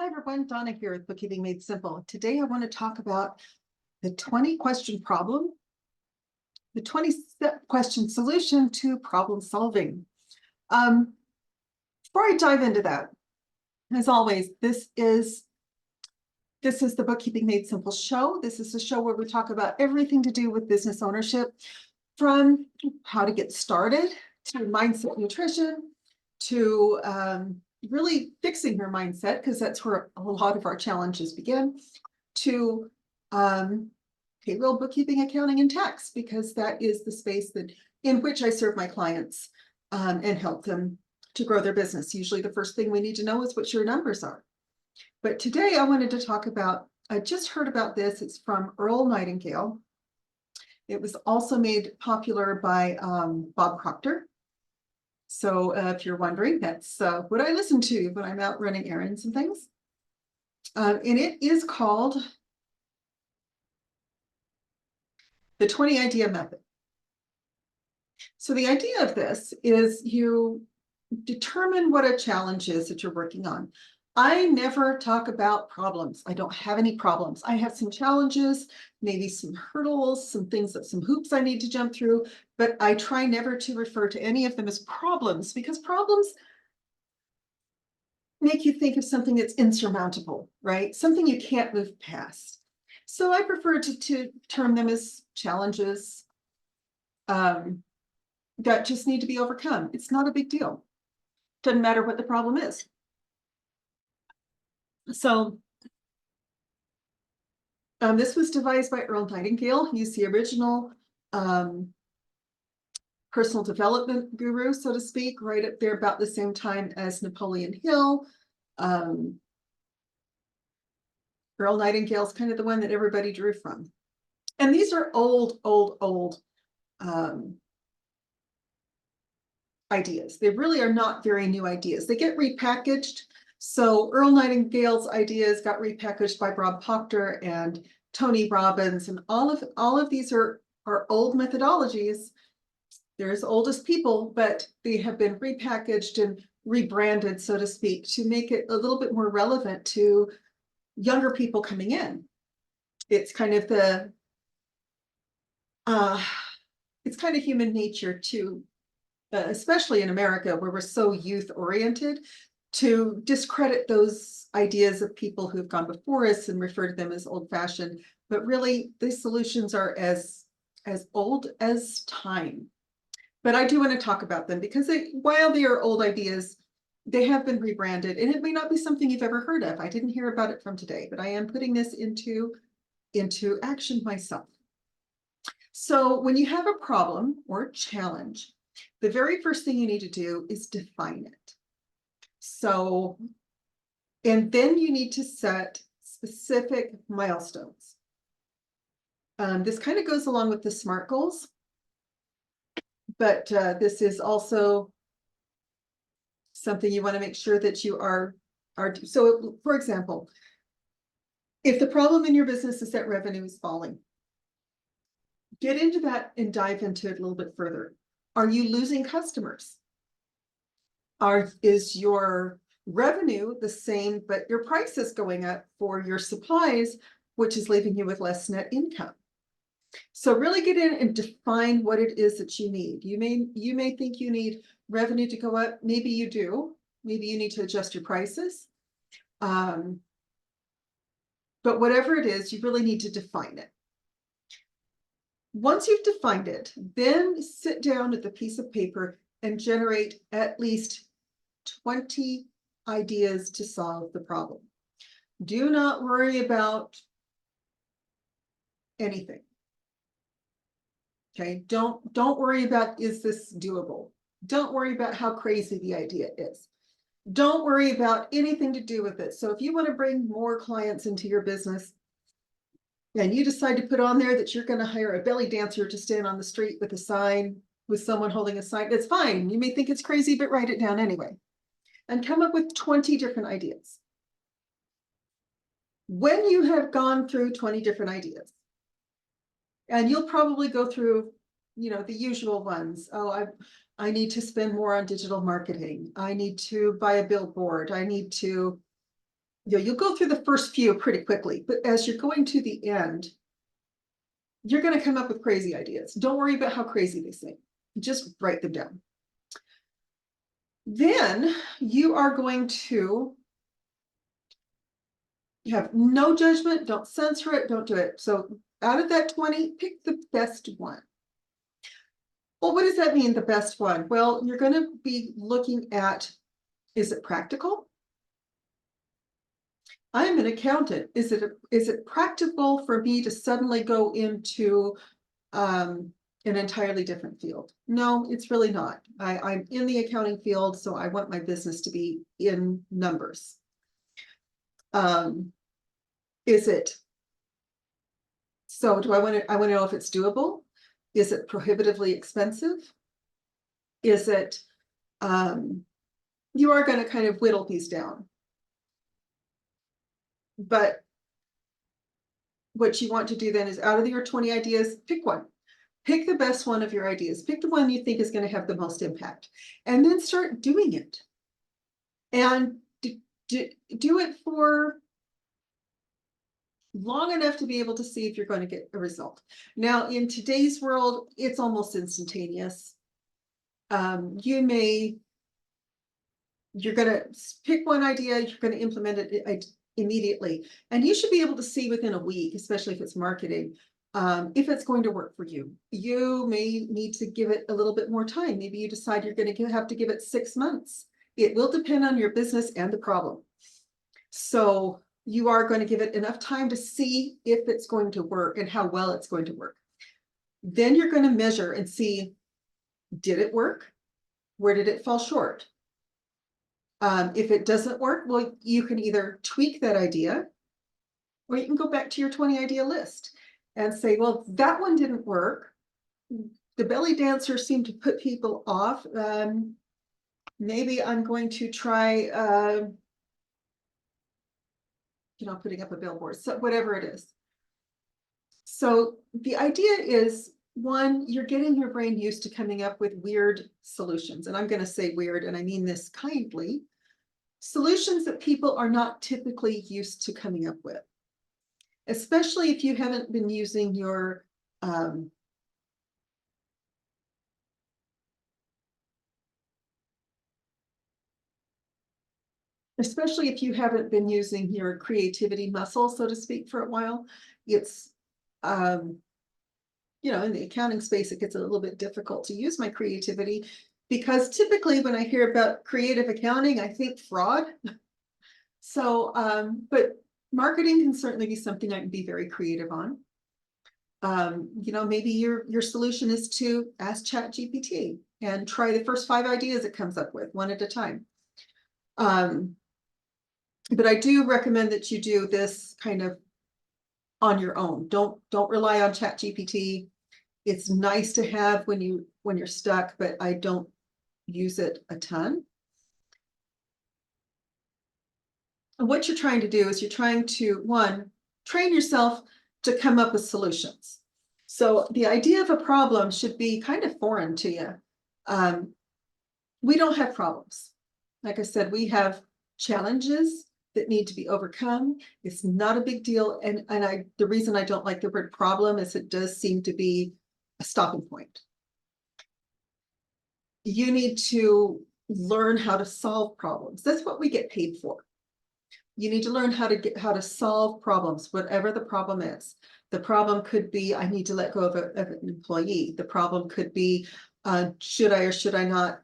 Hi everyone, Donna here with Bookkeeping Made Simple. Today I want to talk about the 20 question problem, the 20 question solution to problem solving. Before I dive into that, as always, this is the Bookkeeping Made Simple show. This is a show where we talk about everything to do with business ownership, from how to get started to mindset nutrition to really fixing your mindset, because that's where a lot of our challenges begin, to payroll, bookkeeping, accounting, and tax, because that is the space in which I serve my clients and help them to grow their business. Usually the first thing we need to know is what your numbers are. But today I wanted to talk about, I just heard about this, it's from Earl Nightingale. It was also made popular by Bob Proctor. So if you're wondering, that's what I listen to when I'm out running errands and things. And it is called the 20 idea method. So the idea of this is you determine what a challenge is that you're working on. I never talk about problems. I don't have any problems. I have some challenges, maybe some hurdles, some hoops I need to jump through, but I try never to refer to any of them as problems, because problems make you think of something that's insurmountable, right? Something you can't move past. So I prefer to term them as challenges that just need to be overcome. It's not a big deal. Doesn't matter what the problem is. So this was devised by Earl Nightingale. He's the original personal development guru, so to speak, right up there about the same time as Napoleon Hill. Earl Nightingale's kind of the one that everybody drew from. And these are old ideas. They really are not very new ideas. They get repackaged. So Earl Nightingale's ideas got repackaged by Bob Proctor and Tony Robbins, and all of these are old methodologies. They're as old as people, but they have been repackaged and rebranded, so to speak, to make it a little bit more relevant to younger people coming in. It's kind of it's kind of human nature to, especially in America, where we're so youth-oriented, to discredit those ideas of people who've gone before us and refer to them as old-fashioned. But really, these solutions are as old as time. But I do want to talk about them because while they are old ideas, they have been rebranded, and it may not be something you've ever heard of. I didn't hear about it from today, but I am putting this into action myself. So when you have a problem or a challenge, the very first thing you need to do is define it. So, and then you need to set specific milestones. This kind of goes along with the SMART goals, but this is also something you want to make sure that you are. So, for example, if the problem in your business is that revenue is falling, get into that and dive into it a little bit further. Are you losing customers? Is your revenue the same, but your price is going up for your supplies, which is leaving you with less net income? So really get in and define what it is that you need. You may think you need revenue to go up. Maybe you do. Maybe you need to adjust your prices. But whatever it is, you really need to define it. Once you've defined it, then sit down at the piece of paper and generate at least 20 ideas to solve the problem. Do not worry about anything. Okay, don't worry about, is this doable? Don't worry about how crazy the idea is. Don't worry about anything to do with it. So if you want to bring more clients into your business and you decide to put on there that you're going to hire a belly dancer to stand on the street with a sign, with someone holding a sign, that's fine. You may think it's crazy, but write it down anyway. And come up with 20 different ideas. When you have gone through 20 different ideas, and you'll probably go through, the usual ones. Oh, I need to spend more on digital marketing. I need to buy a billboard. I need to you'll go through the first few pretty quickly, but as you're going to the end, you're going to come up with crazy ideas. Don't worry about how crazy they seem. Just write them down. Then you are going to have no judgment, don't censor it, don't do it. So out of that 20, pick the best one. Well, what does that mean, the best one? Well, you're going to be looking at, is it practical? I'm an accountant. Is it practical for me to suddenly go into an entirely different field? No, it's really not. I'm in the accounting field, so I want my business to be in numbers. Is it? So do I want to know if it's doable? Is it prohibitively expensive? Is it, you are going to kind of whittle these down. But what you want to do then is, out of your 20 ideas, pick one. Pick the best one of your ideas. Pick the one you think is going to have the most impact. And then start doing it. And do it for long enough to be able to see if you're going to get a result. Now, in today's world, it's almost instantaneous. You're going to pick one idea, you're going to implement it immediately. And you should be able to see within a week, especially if it's marketing, if it's going to work for you. You may need to give it a little bit more time. Maybe you decide you're going to have to give it 6 months. It will depend on your business and the problem. So you are going to give it enough time to see if it's going to work and how well it's going to work. Then you're going to measure and see, did it work? Where did it fall short? If it doesn't work, well, you can either tweak that idea, or you can go back to your 20 idea list and say, well, that one didn't work. The belly dancer seemed to put people off. Maybe I'm going to try, putting up a billboard, so whatever it is. So the idea is, one, you're getting your brain used to coming up with weird solutions. And I'm going to say weird, and I mean this kindly. Solutions that people are not typically used to coming up with, especially if you haven't been using your creativity muscle, so to speak, for a while. It's in the accounting space, it gets a little bit difficult to use my creativity, because typically when I hear about creative accounting, I think fraud. So, but marketing can certainly be something I can be very creative on. Maybe your solution is to ask ChatGPT and try the first 5 ideas it comes up with, one at a time. But I do recommend that you do this kind of on your own. Don't rely on ChatGPT. It's nice to have when you're stuck, but I don't use it a ton. And what you're trying to do is you're trying to, one, train yourself to come up with solutions. So the idea of a problem should be kind of foreign to you. We don't have problems. Like I said, we have challenges that need to be overcome. It's not a big deal. And the reason I don't like the word problem is it does seem to be a stopping point. You need to learn how to solve problems. That's what we get paid for. You need to learn how to solve problems, whatever the problem is. The problem could be, I need to let go of an employee. The problem could be, should I or should I not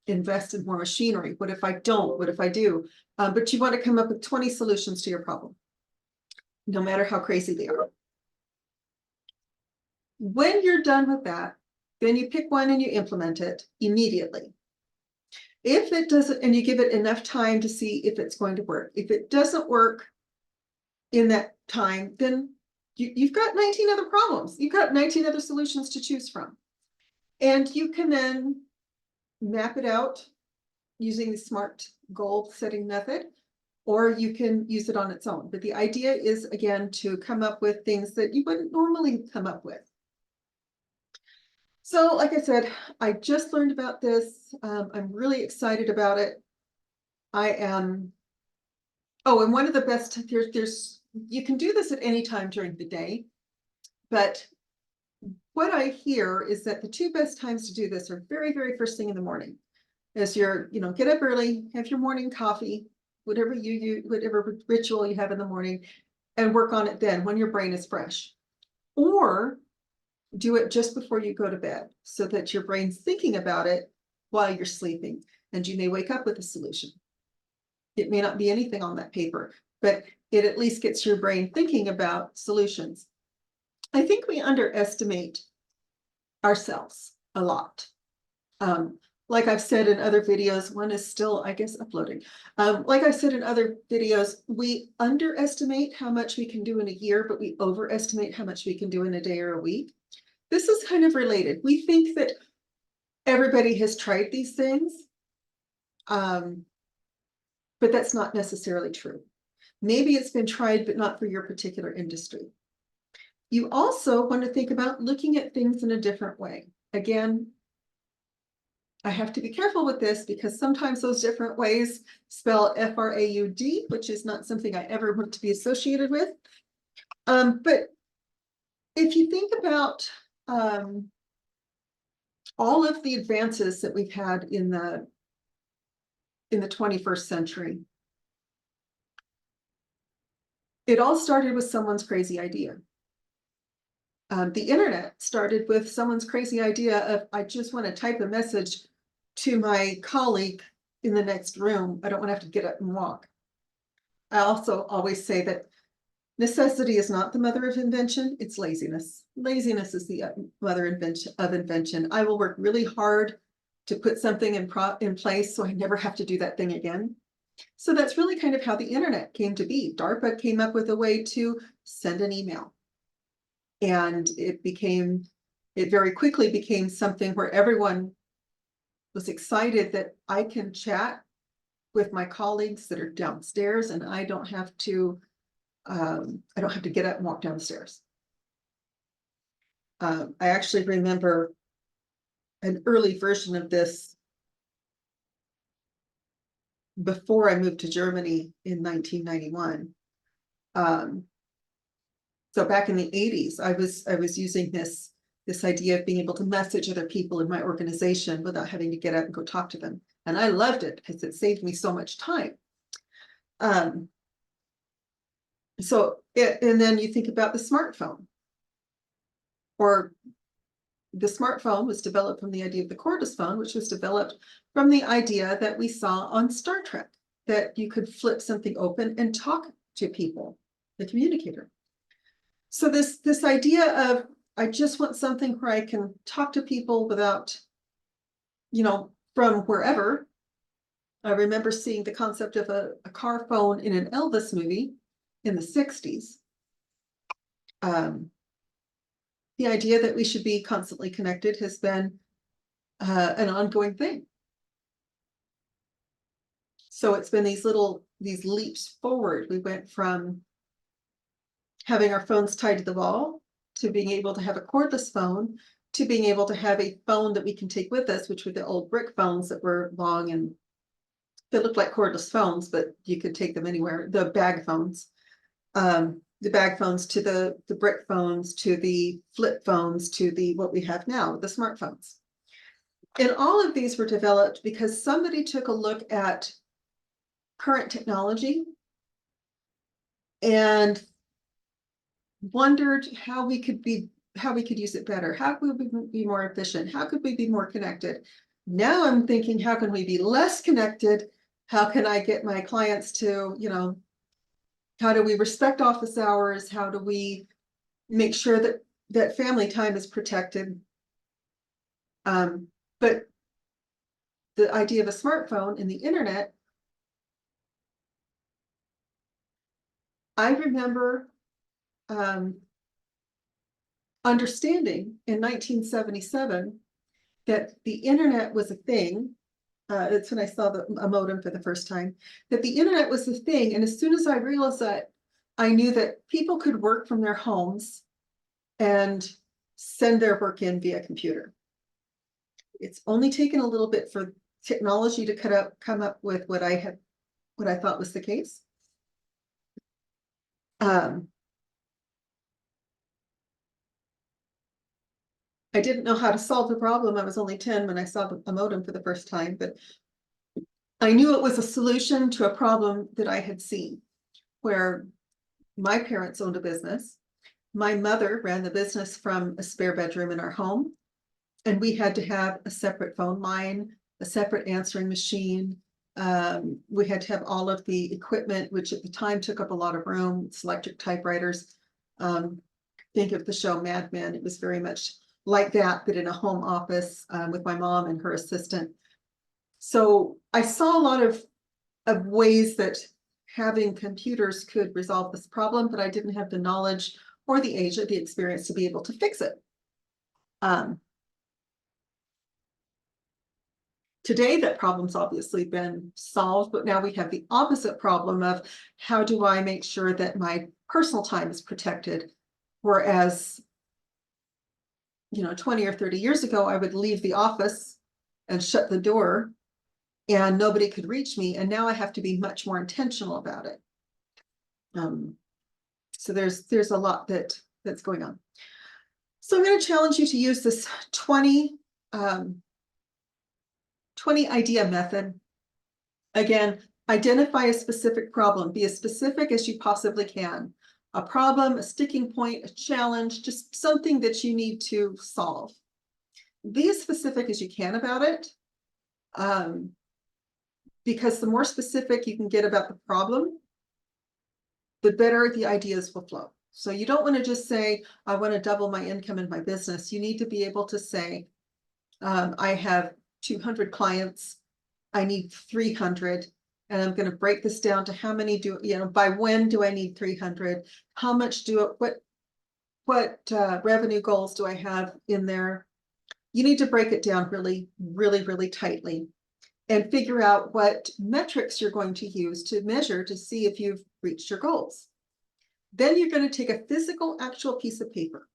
invest in more machinery? What if I don't? What if I do? But you want to come up with 20 solutions to your problem, no matter how crazy they are. When you're done with that, then you pick one and you implement it immediately. If it doesn't, and you give it enough time to see if it's going to work. If it doesn't work in that time, then you've got 19 other problems. You've got 19 other solutions to choose from. And you can then map it out using the SMART goal setting method, or you can use it on its own. But the idea is, again, to come up with things that you wouldn't normally come up with. So, like I said, I just learned about this. I'm really excited about it. I Oh, and one of the best, you can do this at any time during the day, but what I hear is that the two best times to do this are very, very first thing in the morning. As you're, get up early, have your morning coffee, whatever whatever ritual you have in the morning, and work on it then when your brain is fresh. Or do it just before you go to bed so that your brain's thinking about it while you're sleeping, and you may wake up with a solution. It may not be anything on that paper, but it at least gets your brain thinking about solutions. I think we underestimate ourselves a lot. Like I've said in other videos, one is still, I guess, uploading. Like I've said in other videos, we underestimate how much we can do in a year, but we overestimate how much we can do in a day or a week. This is kind of related. We think that everybody has tried these things, but that's not necessarily true. Maybe it's been tried, but not for your particular industry. You also want to think about looking at things in a different way. Again, I have to be careful with this because sometimes those different ways spell F-R-A-U-D, which is not something I ever want to be associated with. But if you think about all of the advances that we've had in the 21st century, it all started with someone's crazy idea. The internet started with someone's crazy idea of, I just want to type a message to my colleague in the next room. I don't want to have to get up and walk. I also always say that necessity is not the mother of invention, it's laziness. Laziness is the mother of invention. I will work really hard to put something in place so I never have to do that thing again. So that's really kind of how the internet came to be. DARPA came up with a way to send an email. And it very quickly became something where everyone was excited that I can chat with my colleagues that are downstairs, and I don't have to get up and walk downstairs. I actually remember an early version of this before I moved to Germany in 1991. So back in the 80s, I was using this idea of being able to message other people in my organization without having to get up and go talk to them. And I loved it because it saved me so much time. And then you think about the smartphone. Or the smartphone was developed from the idea of the cordless phone, which was developed from the idea that we saw on Star Trek, that you could flip something open and talk to people, the communicator. So this idea of, I just want something where I can talk to people without, from wherever. I remember seeing the concept of a car phone in an Elvis movie in the 60s. The idea that we should be constantly connected has been an ongoing thing. So it's been these leaps forward. We went from having our phones tied to the wall to being able to have a cordless phone to being able to have a phone that we can take with us, which were the old brick phones that were long and they looked like cordless phones, but you could take them anywhere. The bag phones. The bag phones to the brick phones to the flip phones to what we have now, the smartphones. And all of these were developed because somebody took a look at current technology and wondered how we could use it better. How could we be more efficient? How could we be more connected? Now I'm thinking, how can we be less connected? How can I get my clients to, how do we respect office hours? How do we make sure that family time is protected? But the idea of a smartphone and the internet, I remember understanding in 1977 that the internet was a thing. That's when I saw a modem for the first time, that the internet was the thing. And as soon as I realized that, I knew that people could work from their homes and send their work in via computer. It's only taken a little bit for technology to come up with what I thought was the case. I didn't know how to solve the problem. I was only 10 when I saw a modem for the first time, but I knew it was a solution to a problem that I had seen, where my parents owned a business. My mother ran the business from a spare bedroom in our home, and we had to have a separate phone line, a separate answering machine. We had to have all of the equipment, which at the time took up a lot of room. It's electric typewriters. Think of the show Mad Men. It was very much like that, but in a home office with my mom and her assistant. So I saw a lot of ways that having computers could resolve this problem, but I didn't have the knowledge or the age or the experience to be able to fix it. Today, that problem's obviously been solved, but now we have the opposite problem of how do I make sure that my personal time is protected? Whereas, 20 or 30 years ago, I would leave the office and shut the door and nobody could reach me. And now I have to be much more intentional about it. So there's a lot that's going on. So I'm going to challenge you to use this 20 idea method. Again, identify a specific problem. Be as specific as you possibly can. A problem, a sticking point, a challenge, just something that you need to solve. Be as specific as you can about it, because the more specific you can get about the problem, the better the ideas will flow. So you don't want to just say, I want to double my income in my business. You need to be able to say, I have 200 clients. I need 300. And I'm going to break this down to how many by when do I need 300? How much what revenue goals do I have in there? You need to break it down really, really, really tightly and figure out what metrics you're going to use to measure to see if you've reached your goals. Then you're going to take a physical, actual piece of paper.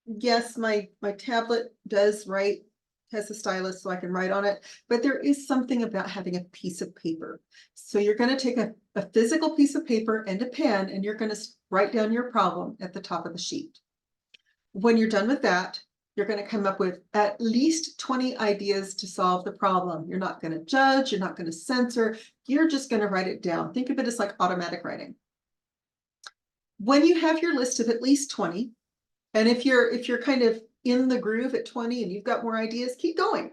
Yes, my tablet does write, has a stylus, so I can write on it, but there is something about having a piece of paper. So you're going to take a physical piece of paper and a pen, and you're going to write down your problem at the top of the sheet. When you're done with that, you're going to come up with at least 20 ideas to solve the problem. You're not going to judge, you're not going to censor, you're just going to write it down. Think of it as like automatic writing. When you have your list of at least 20, and if you're kind of in the groove at 20 and you've got more ideas, keep going.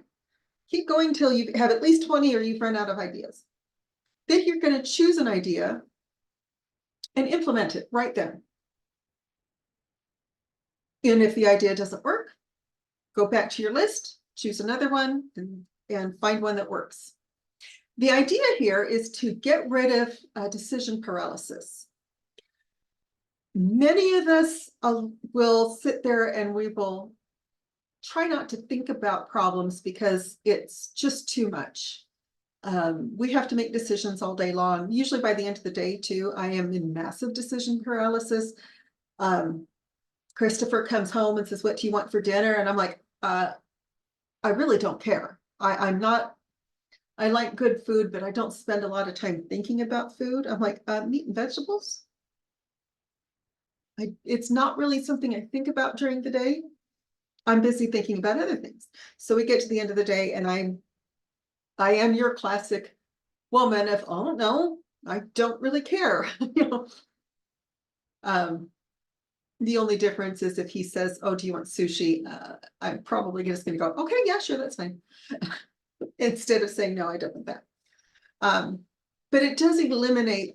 Keep going till you have at least 20 or you've run out of ideas. Then you're going to choose an idea and implement it right then. And if the idea doesn't work, go back to your list, choose another one, and find one that works. The idea here is to get rid of decision paralysis. Many of us will sit there and we will try not to think about problems because it's just too much. We have to make decisions all day long. Usually by the end of the day too, I am in massive decision paralysis. Christopher comes home and says, what do you want for dinner? And I'm like, I really don't care. I like good food, but I don't spend a lot of time thinking about food. I'm like, meat and vegetables? It's not really something I think about during the day. I'm busy thinking about other things. So we get to the end of the day and I am your classic woman of, oh no, I don't really care. The only difference is if he says, oh, do you want sushi? I'm probably just going to go, okay, yeah, sure, that's fine. Instead of saying, no, I don't want that. But it does eliminate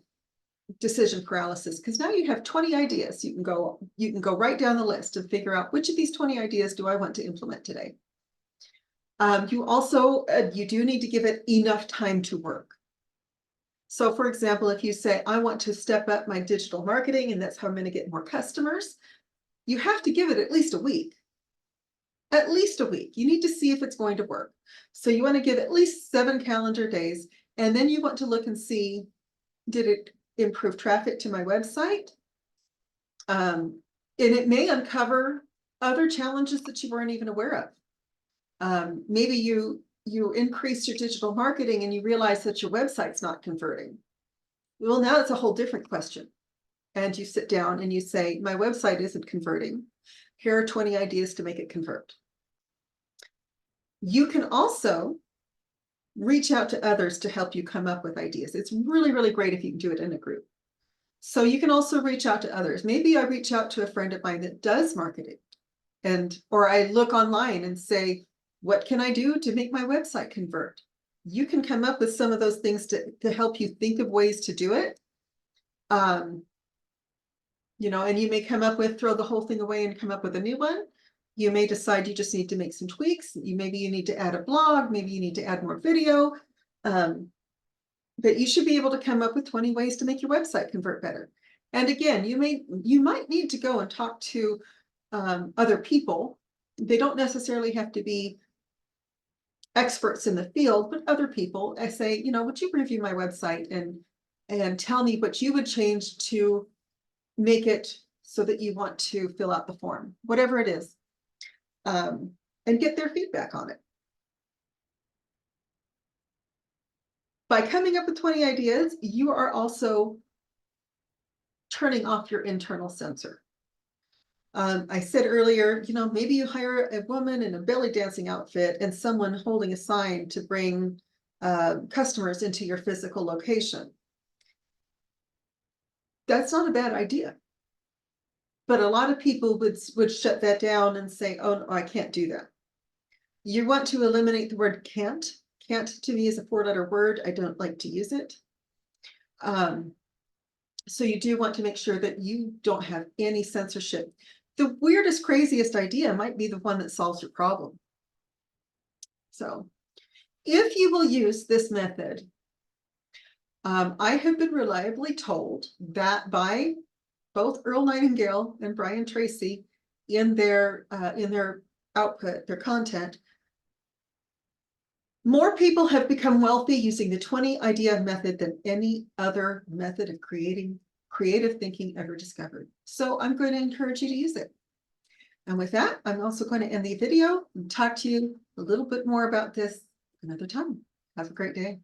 decision paralysis because now you have 20 ideas. You can go right down the list and figure out which of these 20 ideas do I want to implement today. You also, you do need to give it enough time to work. So for example, if you say, I want to step up my digital marketing and that's how I'm going to get more customers, you have to give it at least a week. At least a week. You need to see if it's going to work. So you want to give at least 7 calendar days, and then you want to look and see, did it improve traffic to my website? And it may uncover other challenges that you weren't even aware of. Maybe you increase your digital marketing and you realize that your website's not converting. Well, now it's a whole different question. And you sit down and you say, my website isn't converting. Here are 20 ideas to make it convert. You can also reach out to others to help you come up with ideas. It's really, really great if you can do it in a group. So you can also reach out to others. Maybe I reach out to a friend of mine that does marketing, or I look online and say, what can I do to make my website convert? You can come up with some of those things to help you think of ways to do it. You know, and you may come up with, throw the whole thing away and come up with a new one. You may decide you just need to make some tweaks. Maybe you need to add a blog, maybe you need to add more video. But you should be able to come up with 20 ways to make your website convert better. And again, you might need to go and talk to other people. They don't necessarily have to be experts in the field, but other people. I say, you know, would you review my website and tell me what you would change to make it so that you want to fill out the form, whatever it is, and get their feedback on it. By coming up with 20 ideas, you are also turning off your internal censor. I said earlier, you know, maybe you hire a woman in a belly dancing outfit and someone holding a sign to bring customers into your physical location. That's not a bad idea. But a lot of people would shut that down and say, oh, no, I can't do that. You want to eliminate the word can't. Can't to me is a 4-letter word. I don't like to use it. So you do want to make sure that you don't have any censorship. The weirdest, craziest idea might be the one that solves your problem. So if you will use this method, I have been reliably told that by both Earl Nightingale and Brian Tracy in their output, their content, more people have become wealthy using the 20 idea method than any other method of creative thinking ever discovered. So I'm going to encourage you to use it. And with that, I'm also going to end the video and talk to you a little bit more about this another time. Have a great day.